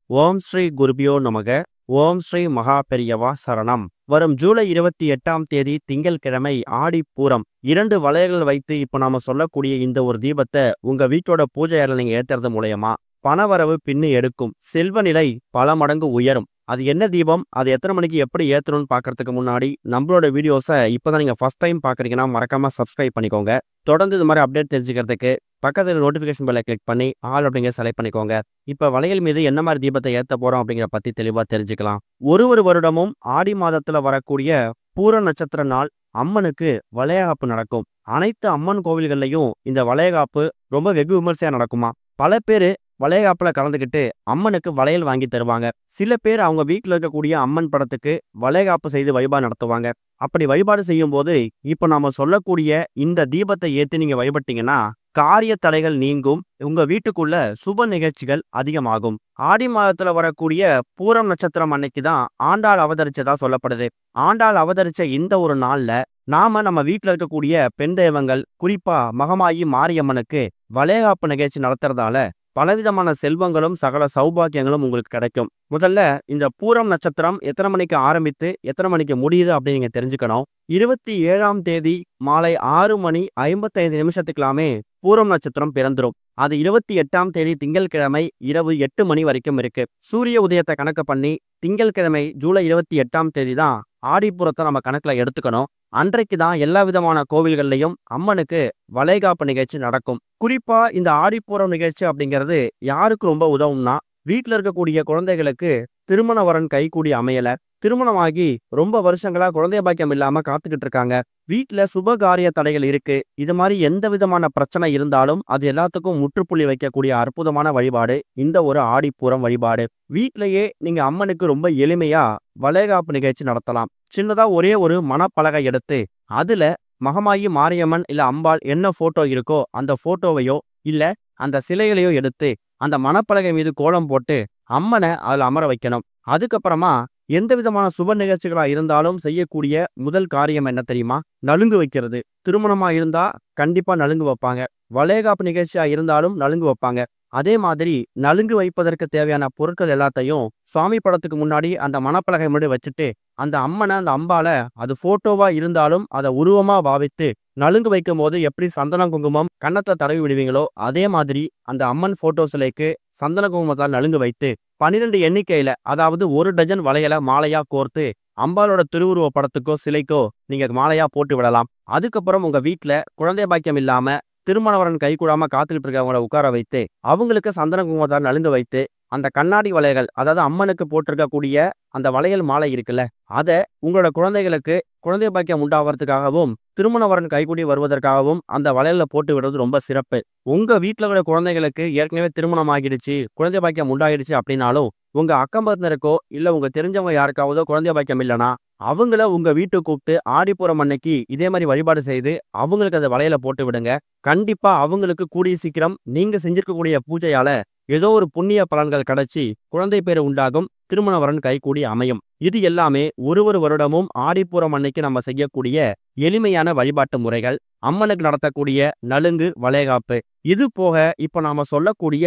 ஓம் ஸ்ரீ குருபியோ நமக. ஓம் ஸ்ரீ மகா பெரியவா சரணம். வரும் ஜூலை 28ஆம் தேதி திங்கட்கிழமை ஆடிப்பூரம். 2 வளையல்கள் வைத்து இப்ப நாம சொல்லக்கூடிய இந்த ஒரு தீபத்தை உங்க வீட்டோட பூஜை அறையில நீங்க ஏத்துறது மூலயமா பணவரவு பின்னு எடுக்கும், செல்வ நிலை பல மடங்கு உயரும். அது என்ன தீபம், அது எத்தனை மணிக்கு எப்படி ஏத்தணும்னு பார்க்கறதுக்கு முன்னாடி நம்மளோட வீடியோஸை இப்போதான் நீங்க ஃபர்ஸ்ட் டைம் பார்க்குறீங்கன்னா மறக்காம சப்ஸ்கிரைப் பண்ணிக்கோங்க. தொடர்ந்து இது மாதிரி அப்டேட் தெரிஞ்சுக்கிறதுக்கு பக்கத்தில் நோட்டிஃபிகேஷன் பெல்லை கிளிக் பண்ணி ஆல் அப்படிங்கிற செலக்ட் பண்ணிக்கோங்க. இப்போ வளையல் மீது என்ன மாதிரி தீபத்தை ஏற்ற போறோம் அப்படிங்கிற பத்தி தெளிவாக தெரிஞ்சுக்கலாம். ஒரு வருடமும் ஆடி மாதத்துல வரக்கூடிய பூர நட்சத்திர நாள் அம்மனுக்கு வளையகாப்பு நடக்கும். அனைத்து அம்மன் கோவில்கள்லையும் இந்த வளையகாப்பு ரொம்ப வெகு விமர்சையா நடக்குமா. பல பேர் வளையகாப்புல கலந்துக்கிட்டு அம்மனுக்கு வளையல் வாங்கி தருவாங்க. சில பேர் அவங்க வீட்டில் இருக்கக்கூடிய அம்மன் படத்துக்கு வளையகாப்பு செய்து வழிபாடு நடத்துவாங்க. அப்படி வழிபாடு செய்யும் போது இப்ப நாம சொல்லக்கூடிய இந்த தீபத்தை ஏத்தி நீங்க வழிபட்டீங்கன்னா காரிய தடைகள் நீங்கும், உங்க வீட்டுக்குள்ள சுப நிகழ்ச்சிகள் அதிகமாகும். ஆடி மாதத்துல வரக்கூடிய பூரம் நட்சத்திரம் அன்னைக்கு தான் ஆண்டாள் அவதரிச்சதா சொல்லப்படுது. ஆண்டாள் அவதரிச்ச இந்த ஒரு நாள்ல நாம நம்ம வீட்டுல இருக்கக்கூடிய பெண் தெய்வங்கள், குறிப்பா மகமாயி மாரியம்மனுக்கு வளையகாப்பு நிகழ்ச்சி நடத்துறதால பலவிதமான செல்வங்களும் சகல சௌபாக்கியங்களும் உங்களுக்கு கிடைக்கும். முதல்ல இந்த பூரம் நட்சத்திரம் எத்தனை மணிக்கு ஆரம்பித்து எத்தனை மணிக்கு முடியுது அப்படின்னு நீங்க தெரிஞ்சுக்கணும். 27ஆம் தேதி மாலை 6:55 பூரம் நட்சத்திரம் பிறந்துரும். அது 28ஆம் தேதி திங்கட்கிழமை இரவு 8 மணி வரைக்கும் இருக்கு. சூரிய உதயத்தை கணக்கு பண்ணி திங்கட்கிழமை ஜூலை 28ஆம் தேதி தான் ஆடிப்பூரத்தை நம்ம கணக்குல எடுத்துக்கணும். அன்றைக்கு தான் எல்லா விதமான கோவில்கள்லையும் அம்மனுக்கு வளைகாப்பு நிகழ்ச்சி நடக்கும். குறிப்பா இந்த ஆடிப்பூரம் நிகழ்ச்சி அப்படிங்கிறது யாருக்கு ரொம்ப உதவும்னா, வீட்டில் இருக்கக்கூடிய குழந்தைகளுக்கு திருமண வரன் கைகூடி அமையல, திருமணமாகி ரொம்ப வருஷங்களா குழந்தை பாக்கியம் இல்லாம காத்துக்கிட்டு இருக்காங்க, வீட்டுல சுப காரிய தடைகள் இருக்கு, இது மாதிரி எந்த விதமான பிரச்சனை இருந்தாலும் அது எல்லாத்துக்கும் முற்றுப்புள்ளி வைக்கக்கூடிய அற்புதமான வழிபாடு இந்த ஒரு ஆடிப்பூரம் வழிபாடு. வீட்டிலேயே நீங்க அம்மனுக்கு ரொம்ப எளிமையா வளைகாப்பு நிகழ்ச்சி நடத்தலாம். சின்னதா ஒரே ஒரு மணப்பலகை எடுத்து அதுல மகமாயி மாரியம்மன் இல்ல அம்பாள் என்ன போட்டோ இருக்கோ அந்த போட்டோவையோ இல்ல அந்த சிலைகளையோ எடுத்து அந்த மணப்பலகை மீது கோலம் போட்டு அம்மனை அதுல அமர வைக்கணும். அதுக்கப்புறமா எந்த விதமான சுப நிகழ்ச்சிகளா இருந்தாலும் செய்யக்கூடிய முதல் காரியம் என்ன தெரியுமா? நலுங்கு வைக்கிறது. திருமணமா இருந்தா கண்டிப்பா நலுங்கு வைப்பாங்க, வளைகாப்பு நிகழ்ச்சியா இருந்தாலும் நலுங்கு வைப்பாங்க. அதே மாதிரி நலுங்கு வைப்பதற்கு தேவையான பொருட்கள் எல்லாத்தையும் சுவாமி படத்துக்கு முன்னாடி அந்த மணப்பலகை முன்னாடி வச்சுட்டு அந்த அம்மனை அந்த அம்பால அது போட்டோவா இருந்தாலும் அதை உருவமா பாவித்து நலுங்கு வைக்கும் போது எப்படி சந்தன குங்குமம் கன்னத்தை தடவி விடுவீங்களோ அதே மாதிரி அந்த அம்மன் போட்டோ சிலைக்கு சந்தன குங்குமத்தால் நலுங்கு வைத்து 12 எண்ணிக்கையில, அதாவது 1 டஜன் வளையலை மாலையா கோர்த்து அம்பாலோட திருவுருவ படத்துக்கோ சிலைக்கோ நீங்க மாலையா போட்டு விடலாம். அதுக்கப்புறம் உங்க வீட்டுல குழந்தை பாக்கியம் இல்லாம திருமணவரன் கை கூடாம காத்துக்கிட்டு இருக்கவங்கள உட்கார வைத்து அவங்களுக்கு சந்தன குங்குமத்தால் நலுங்கு வைத்து அந்த கண்ணாடி வளையல்கள், அதாவது அம்மனுக்கு போட்டிருக்கக்கூடிய அந்த வளையல் மாலை இருக்குல்ல, அதை உங்களோட குழந்தைகளுக்கு குழந்தை பாக்கியம் உண்டாவதுக்காகவும் திருமணவரன் கைகூடி வருவதற்காகவும் அந்த வளையல்ல போட்டு விடுறது ரொம்ப சிறப்பு. உங்க வீட்டுல உள்ள குழந்தைகளுக்கு ஏற்கனவே திருமணம் ஆகிடுச்சு, குழந்தை பாக்கியம் உண்டாயிடுச்சு அப்படின்னாலும் உங்க அக்கம்பத்தினருக்கோ இல்ல உங்க தெரிஞ்சவங்க யாருக்காவதோ குழந்தை பாக்கியம் இல்லைன்னா அவங்கள உங்க வீட்டுக்கு கூப்பிட்டு ஆடிப்பூரம் அன்னைக்கு இதே மாதிரி வழிபாடு செய்து அவங்களுக்கு அந்த வளையல போட்டு விடுங்க. கண்டிப்பா அவங்களுக்கு கூடிய சீக்கிரம் நீங்க செஞ்சிருக்கக்கூடிய பூஜையால ஏதோ ஒரு புண்ணிய பலன்கள் கிடைச்சி குழந்தை பேரு உண்டாகும், திருமண வரன் கைகூடி அமையும். இது எல்லாமே ஒரு வருடமும் ஆடிப்பூரம் அன்னைக்கு நம்ம செய்யக்கூடிய எளிமையான வழிபாட்டு முறைகள், அம்மனுக்கு நடத்தக்கூடிய நலுங்கு வளைகாப்பு. இது போக இப்ப நாம சொல்லக்கூடிய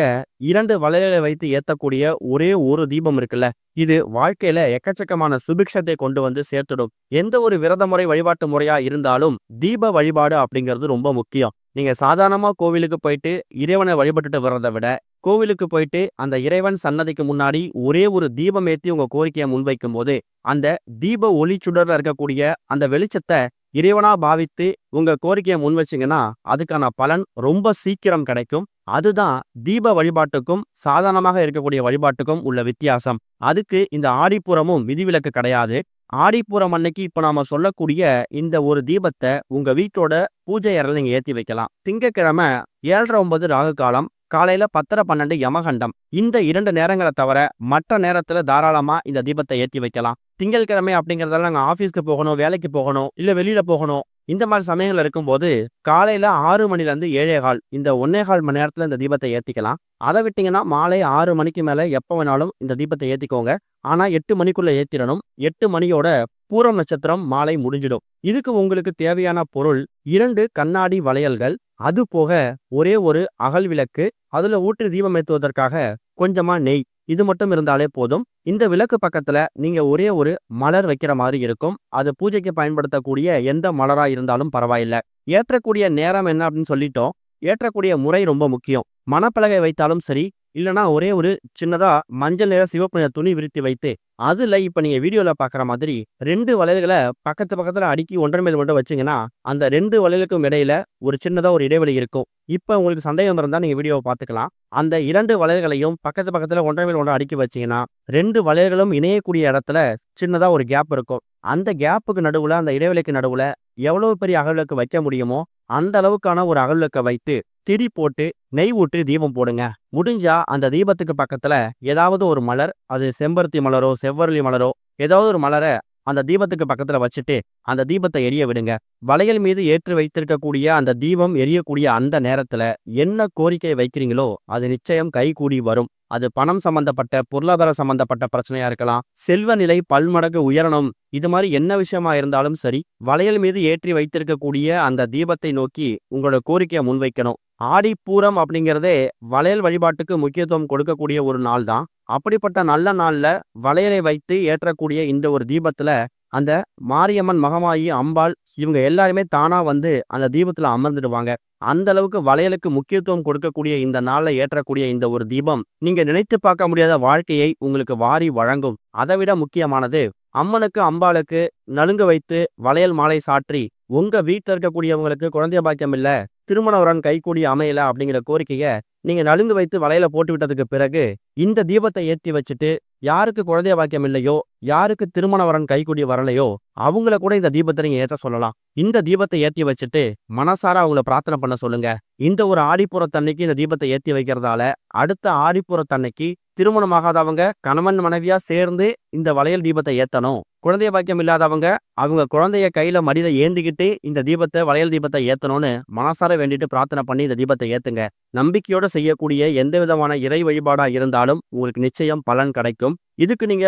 2 வளையலை வைத்து ஏத்தக்கூடிய ஒரே ஒரு தீபம் இருக்குல்ல, இது வாழ்க்கையில எக்கச்சக்கமான சுபிக்ஷத்தை கொண்டு வந்து சேர்த்துடும். எந்த ஒரு விரத முறை வழிபாட்டு முறையா இருந்தாலும் தீப வழிபாடு அப்படிங்கிறது ரொம்ப முக்கியம். நீங்க சாதாரணமா கோவிலுக்கு போயிட்டு இறைவனை வழிபட்டுட்டு வர்றதை விட கோவிலுக்கு போயிட்டு அந்த இறைவன் சன்னதிக்கு முன்னாடி ஒரே ஒரு தீபம் ஏற்றி உங்க கோரிக்கையை முன்வைக்கும் போது அந்த தீப ஒளி சுடர்ல இருக்கக்கூடிய அந்த வெளிச்சத்தை இறைவனா பாவித்து உங்க கோரிக்கையை முன் வச்சிங்கன்னா அதுக்கான பலன் ரொம்ப சீக்கிரம் கிடைக்கும். அதுதான் தீப வழிபாட்டுக்கும் சாதாரணமாக இருக்கக்கூடிய வழிபாட்டுக்கும் உள்ள வித்தியாசம். அதுக்கு இந்த ஆடிப்பூரமும் விதிவிலக்கு கிடையாது. ஆடிப்பூரம் அன்னைக்கு இப்ப நாம சொல்லக்கூடிய இந்த ஒரு தீபத்தை உங்க வீட்டோட பூஜை அறையில நீங்க ஏத்தி வைக்கலாம். திங்கட்கிழமை 7:30 ராகு காலம், காலையில 10:12 யமகண்டம். இந்த 2 நேரங்களை தவிர மற்ற நேரத்துல தாராளமா இந்த தீபத்தை ஏற்றி வைக்கலாம். திங்கட்கிழமை அப்படிங்கிறதால நாங்கள் ஆஃபீஸ்க்கு போகணும், வேலைக்கு போகணும், இல்லை வெளியில போகணும், இந்த மாதிரி சமயங்கள் இருக்கும்போது காலையில 6 மணிலேருந்து 7:15 இந்த 1.25 மணி நேரத்துல இந்த தீபத்தை ஏத்திக்கலாம். அதை விட்டீங்கன்னா மாலை 6 மணிக்கு மேல எப்போ வேணாலும் இந்த தீபத்தை ஏத்திக்கோங்க. ஆனா 8 மணிக்குள்ள ஏத்திடணும். 8 மணியோட பூரம் நட்சத்திரம் மாலை முடிஞ்சிடும். இதுக்கு உங்களுக்கு தேவையான பொருள் 2 கண்ணாடி வளையல்கள், அது போக ஒரே ஒரு அகல் விளக்கு, அதுல ஊற்றி தீபம் ஏற்றுவதற்காக கொஞ்சமா நெய். இது மட்டும் இருந்தாலே போதும். இந்த விளக்கு பக்கத்துல நீங்க ஒரே ஒரு மலர் வைக்கிற மாதிரி இருக்கும். அது பூஜைக்கு பயன்படுத்தக்கூடிய எந்த மலரா இருந்தாலும் பரவாயில்ல. ஏற்றக்கூடிய நேரம் என்ன அப்படின்னு சொல்லிட்டோம். ஏற்றக்கூடிய முறை ரொம்ப முக்கியம். மணப்பலகை வைத்தாலும் சரி, இல்லனா ஒரே ஒரு சின்னதா மஞ்சள் நிற சிவப்பு நிற துணி விரித்து வைத்து, அதுல இப்ப நீங்க வீடியோல பார்க்குற மாதிரி 2 வளையல்கள பக்கத்துல அடுக்கி ஒன்றன் மேல் ஒன்று வச்சீங்கன்னா, அந்த 2 வளையலுக்கும் இடையில ஒரு சின்னதா ஒரு இடைவெளி இருக்கும். இப்ப உங்களுக்கு சந்தேகம் இருந்தா நீங்க வீடியோவ பார்த்துக்கலாம். அந்த 2 வளையல்களையும் பக்கத்துல ஒன்றன் மேல் ஒன்று அடுக்கி வச்சீங்கன்னா, 2 வளையல்களும் இணையக்கூடிய இடத்துல சின்னதா ஒரு கேப் இருக்கும். அந்த கேப்புக்கு நடுவுல, அந்த இடைவெளிக்கு நடுவுல எவ்வளவு பெரிய அகல் வைக்க முடியுமோ, அந்த அளவுக்கான ஒரு அகல் வைத்து, திரி போட்டு, நெய் ஊற்றி தீபம் போடுங்க. முடிஞ்சா அந்த தீபத்துக்கு பக்கத்துல ஏதாவது ஒரு மலர், அது செம்பருத்தி மலரோ, செவ்வரளி மலரோ, ஏதாவது ஒரு மலர அந்த தீபத்துக்கு பக்கத்துல வச்சுட்டு, அந்த தீபத்தை எரிய விடுங்க. வளையல் மீது ஏற்றி வைத்திருக்கக்கூடிய அந்த தீபம் எரியக்கூடிய அந்த நேரத்துல என்ன கோரிக்கை வைக்கிறீங்களோ, அது நிச்சயம் கைகூடி வரும். அது பணம் சம்பந்தப்பட்ட, பொருளாதார சம்பந்தப்பட்ட பிரச்சனையா இருக்கலாம். செல்வ நிலை பல்மடங்கு உயரணும். இது மாதிரி என்ன விஷயமா இருந்தாலும் சரி, வளையல் மீது ஏற்றி வைத்திருக்கக்கூடிய அந்த தீபத்தை நோக்கி உங்களோட கோரிக்கையை முன்வைக்கணும். ஆடிப்பூரம் அப்படிங்கிறதே வளையல் வழிபாட்டுக்கு முக்கியத்துவம் கொடுக்கக்கூடிய ஒரு நாள் தான். அப்படிப்பட்ட நல்ல நாள்ல வளையலை வைத்து ஏற்றக்கூடிய இந்த ஒரு தீபத்துல அந்த மாரியம்மன், மகமாயி, அம்பாள் இவங்க எல்லாருமே தானா வந்து அந்த தீபத்துல அமர்ந்துடுவாங்க. அந்த அளவுக்கு வளையலுக்கு முக்கியத்துவம் கொடுக்கக்கூடிய இந்த நாள்ல ஏற்றக்கூடிய இந்த ஒரு தீபம் நீங்க நினைத்து பார்க்க முடியாத வாழ்க்கையை உங்களுக்கு வாரி வழங்கும். அதை விட முக்கியமானது, அம்மனுக்கு, அம்பாளுக்கு நலுங்கு வைத்து வளையல் மாலை சாற்றி உங்க வீட்டில் இருக்கக்கூடியவங்களுக்கு குழந்தை பாக்கியம் இல்ல, திருமண வரன் கைகூடி அமையல அப்படிங்கிற கோரிக்கைய நீங்க நலுங்கு வைத்து வளையல போட்டு விட்டதுக்கு பிறகு இந்த தீபத்தை ஏற்றி வச்சுட்டு, யாருக்கு குழந்தை பாக்கியம் இல்லையோ, யாருக்கு திருமண வரன் கைகூடி வரலையோ, அவங்கள கூட இந்த தீபத்தை நீங்க ஏற்ற சொல்லலாம். இந்த தீபத்தை ஏற்றி வச்சுட்டு மனசார அவங்கள பிரார்த்தனை பண்ண சொல்லுங்க. இந்த ஒரு ஆடிப்பூரத்தன்னைக்கு இந்த தீபத்தை ஏற்றி வைக்கிறதால அடுத்த ஆடிப்பூரத்தன்னைக்கு திருமணமாகாதவங்க கணவன் மனைவியா சேர்ந்து இந்த வளையல் தீபத்தை ஏத்தணும். குழந்தைய பாக்கியம் இல்லாதவங்க அவங்க குழந்தைய கையில மடியில ஏந்திக்கிட்டு இந்த தீபத்தை, வளையல் தீபத்தை ஏத்தணும்னு மனசார வேண்டிட்டு பிரார்த்தனை பண்ணி இந்த தீபத்தை ஏத்துங்க. நம்பிக்கையோட செய்யக்கூடிய எந்த விதமான இறை வழிபாடா இருந்தாலும் உங்களுக்கு நிச்சயம் பலன் கிடைக்கும். இதுக்கு நீங்க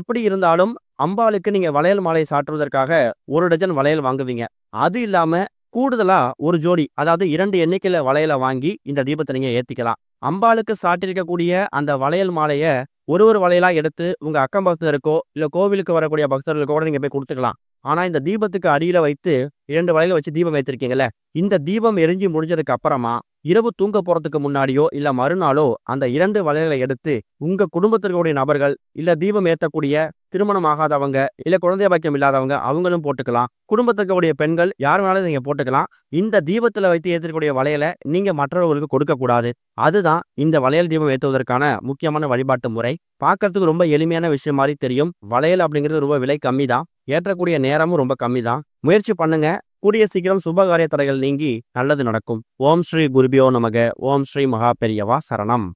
எப்படி இருந்தாலும் அம்பாளுக்கு நீங்க வளையல் மாலை சாற்றுவதற்காக 1 டஜன் வளையல் வாங்குவீங்க. அது இல்லாம கூடுதலா ஒரு ஜோடி, அதாவது 2 எண்ணிக்கையில வளையல வாங்கி இந்த தீபத்தை நீங்க ஏத்திக்கலாம். அம்பாளுக்கு சாட்டியிருக்கக்கூடிய அந்த வளையல் மாலைய ஒரு வளையலா எடுத்து உங்க அக்கம் பக்தருக்கோ, இல்ல கோவிலுக்கு வரக்கூடிய பக்தர்களுக்கோ கூட நீங்க போய் கொடுத்துக்கலாம். ஆனா இந்த தீபத்துக்கு அடியில வைத்து 2 வளையல வச்சு தீபம் வைத்திருக்கீங்கல்ல, இந்த தீபம் எரிஞ்சு முடிஞ்சதுக்கு அப்புறமா இரவு தூங்க போறதுக்கு முன்னாடியோ இல்ல மறுநாளோ அந்த 2 வளையலை எடுத்து உங்க குடும்பத்திற்குரிய நபர்கள், இல்ல தீபம் ஏற்றக்கூடிய திருமணம் ஆகாதவங்க, இல்ல குழந்தை பாக்கியம் இல்லாதவங்க அவங்களும் போட்டுக்கலாம். குடும்பத்திற்குரிய பெண்கள் யார் வேணாலும் நீங்க போட்டுக்கலாம். இந்த தீபத்துல வைத்து ஏற்றக்கூடிய வளையலை நீங்க மற்றவர்களுக்கு கொடுக்க கூடாது. அதுதான் இந்த வளையல் தீபம் ஏற்றுவதற்கான முக்கியமான வழிபாட்டு முறை. பார்க்கறதுக்கு ரொம்ப எளிமையான விஷயம் மாதிரி தெரியும். வளையல் அப்படிங்கிறது ரொம்ப விலை கம்மி தான். ஏற்றக்கூடிய நேரமும் ரொம்ப கம்மி தான். முயற்சி பண்ணுங்க. கூடிய சீக்கிரம் சுபகாரிய தடைகள் நீங்கி நல்லது நடக்கும். ஓம் ஸ்ரீ குருபியோ நமக. ஓம் ஸ்ரீ மகா பெரியவா சரணம்.